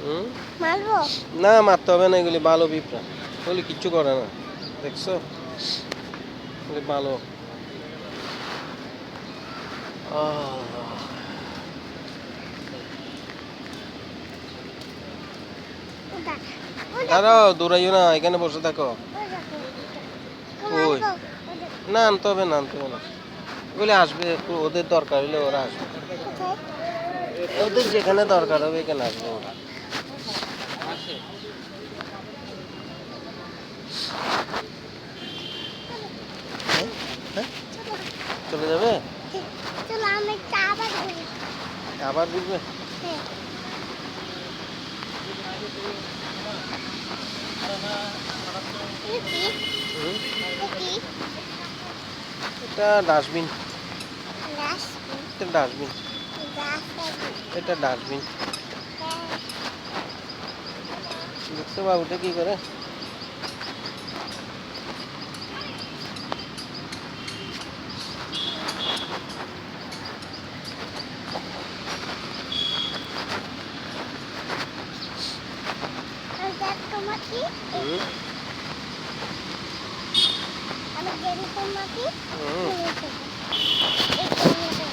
হুম? মারবো? না মারতে হবে না, এগুলি ভালো পিঁপড়া, ওগুলি কিচ্ছু করে না, দেখছো, এগুলি ভালো। ওটা আরো দৌড়াইও না, এখানে বসে থাকো। ওই মারবো? না, আনতে হবে না, আনতে হবে না, ওগুলি আসবে, ওদের দরকার হলে ওরা আসবে, কোথায়? ওদের যেখানে দরকার হবে এখানে আসবে ওরা। হ্যাঁ? হ্যাঁ? চলো চলে যাবে, চলো আমি একটা আবার ঘুরি। আবার ঘুরবে। হ্যাঁ। এ কি? হুম? এ কি? এটা ডাস্টবিন, ডাস্টবিন। এটা ডাস্টবিন, ডাস্টবিন। এটা ডাস্টবিন, হ্যাঁ। দেখছো বাবুটা কি করে। আর দেখ তোমার কি? হুম? আমি গেলি তোমার কি? হুম? এই তো